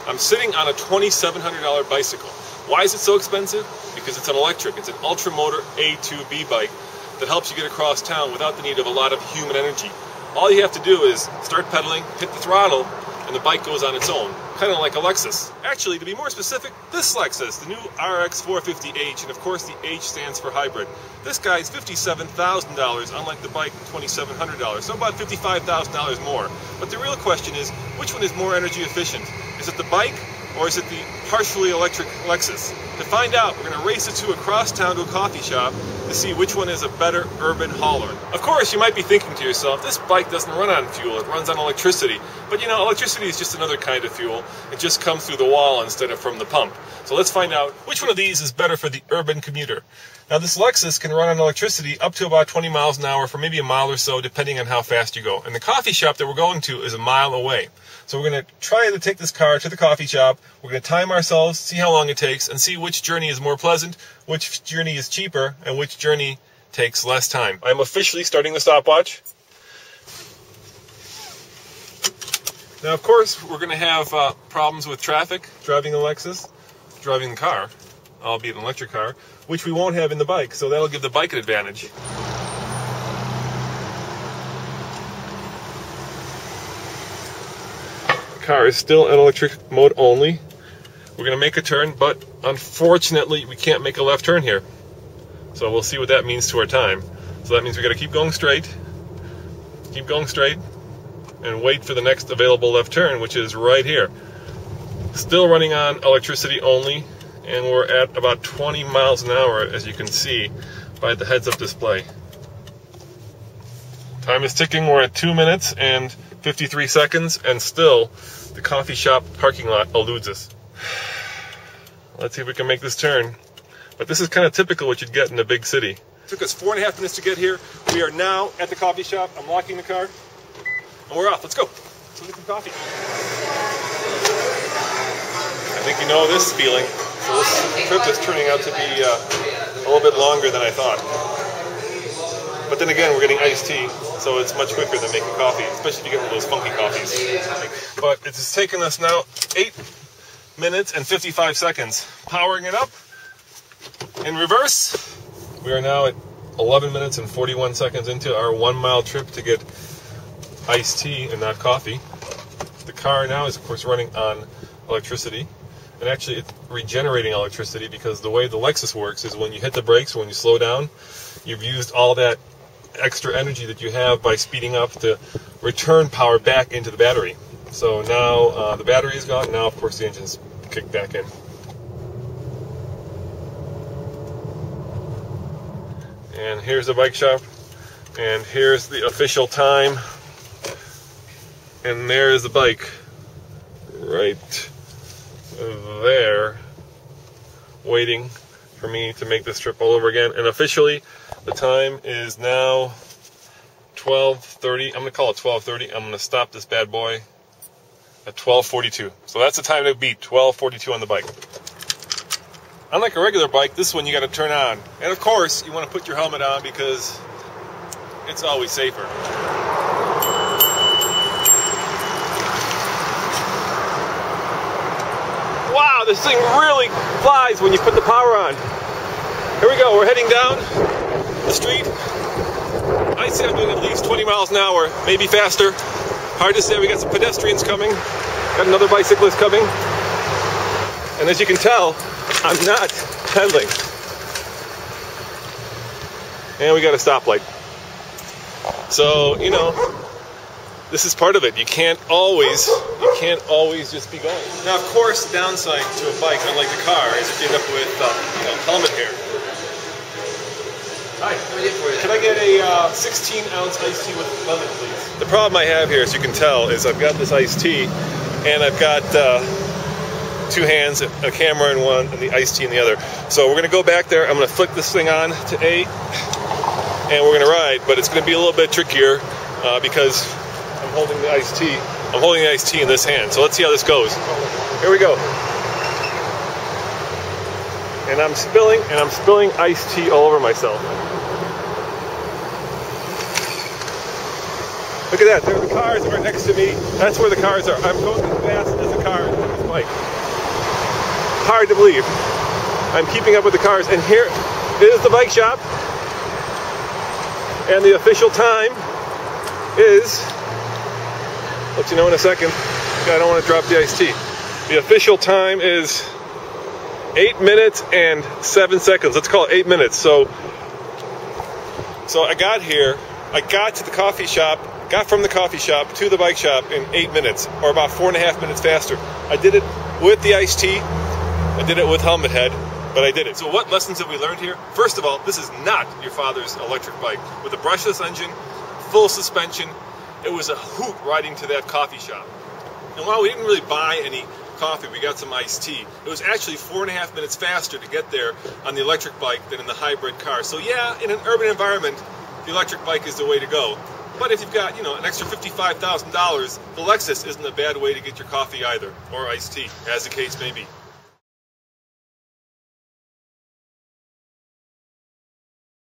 I'm sitting on a $2,700 bicycle. Why is it so expensive? Because it's an electric. It's an Motion A2B bike that helps you get across town without the need of a lot of human energy. All you have to do is start pedaling, hit the throttle, and the bike goes on its own. Kind of like a Lexus. Actually, to be more specific, this Lexus, the new RX 450H, and of course the H stands for hybrid. This guy's $57,000, unlike the bike $2,700, so about $55,000 more. But the real question is, which one is more energy efficient? Is it the bike, or is it the partially electric Lexus? To find out, we're going to race the two across town to a coffee shop to see which one is a better urban hauler. Of course, you might be thinking to yourself, this bike doesn't run on fuel, it runs on electricity. But you know, electricity is just another kind of fuel. It just comes through the wall instead of from the pump. So let's find out which one of these is better for the urban commuter. Now this Lexus can run on electricity up to about 20 miles an hour for maybe a mile or so, depending on how fast you go. And the coffee shop that we're going to is a mile away. So we're going to try to take this car to the coffee shop. We're going to time ourselves, see how long it takes, and see which journey is more pleasant, which journey is cheaper, and which journey takes less time. I'm officially starting the stopwatch. Now, of course, we're going to have problems with traffic driving the Lexus, driving the car, albeit an electric car, which we won't have in the bike, so that'll give the bike an advantage. The car is still in electric mode only. We're going to make a turn, but unfortunately, we can't make a left turn here. So we'll see what that means to our time. So that means we got to keep going straight, and wait for the next available left turn, which is right here. Still running on electricity only, and we're at about 20 miles an hour, as you can see by the heads-up display. Time is ticking. We're at 2 minutes and 53 seconds, and still the coffee shop parking lot eludes us. Let's see if we can make this turn. But this is kind of typical what you'd get in a big city. It took us 4.5 minutes to get here. We are now at the coffee shop. I'm locking the car, and we're off. Let's go. Let's get some coffee. I think you know this feeling. So this trip is turning out to be a little bit longer than I thought. But then again, we're getting iced tea, so it's much quicker than making coffee, especially if you get one of those funky coffees. But it's taken us now 8 minutes and 55 seconds. Powering it up in reverse. We are now at 11 minutes and 41 seconds into our 1 mile trip to get iced tea and not coffee. The car now is, of course, running on electricity. And actually, it's regenerating electricity, because the way the Lexus works is when you hit the brakes or when you slow down, you've used all that extra energy that you have by speeding up to return power back into the battery. So now the battery is gone. Now, of course, the engine's kicked back in. And here's the bike shop. And here's the official time. And there's the bike right there, waiting for me to make this trip all over again. And officially, the time is now 12:30. I'm going to call it 12:30. I'm going to stop this bad boy at 12:42. So that's the time to beat, 12:42 on the bike. Unlike a regular bike, this one you got to turn on. And of course, you want to put your helmet on because it's always safer. Wow, this thing really flies when you put the power on. Here we go, we're heading down the street. I'd say I'm doing at least 20 miles an hour, maybe faster. Hard to say. We got some pedestrians coming, got another bicyclist coming. And as you can tell, I'm not pedaling. And we got a stoplight. So, you know, this is part of it. You can't always just be going. Now, of course, the downside to a bike, unlike the car, is if you end up with helmet hair. Hi. Can I get a 16-ounce iced tea with lemon, please? The problem I have here, as you can tell, is I've got this iced tea, and I've got 2 hands, a camera in one, and the iced tea in the other. So we're going to go back there. I'm going to flick this thing on to 8, and we're going to ride. But it's going to be a little bit trickier because I'm holding the iced tea. I'm holding the iced tea in this hand. So let's see how this goes. Here we go. And I'm spilling iced tea all over myself. Look at that. There are the cars that are next to me. That's where the cars are. I'm going as fast as the cars. Like, hard to believe. I'm keeping up with the cars, and here is the bike shop, and the official time is, let you know in a second. I don't want to drop the iced tea. The official time is 8 minutes and 7 seconds. Let's call it 8 minutes. So I got here, I got to the coffee shop, got from the coffee shop to the bike shop in 8 minutes, or about 4.5 minutes faster. I did it with the iced tea, I did it with helmet head, but I did it. So what lessons have we learned here? First of all, this is not your father's electric bike. With a brushless engine, full suspension, it was a hoot riding to that coffee shop. And while we didn't really buy any coffee, we got some iced tea. It was actually 4.5 minutes faster to get there on the electric bike than in the hybrid car. So yeah, in an urban environment, the electric bike is the way to go. But if you've got, an extra $55,000, the Lexus isn't a bad way to get your coffee either, or iced tea, as the case may be.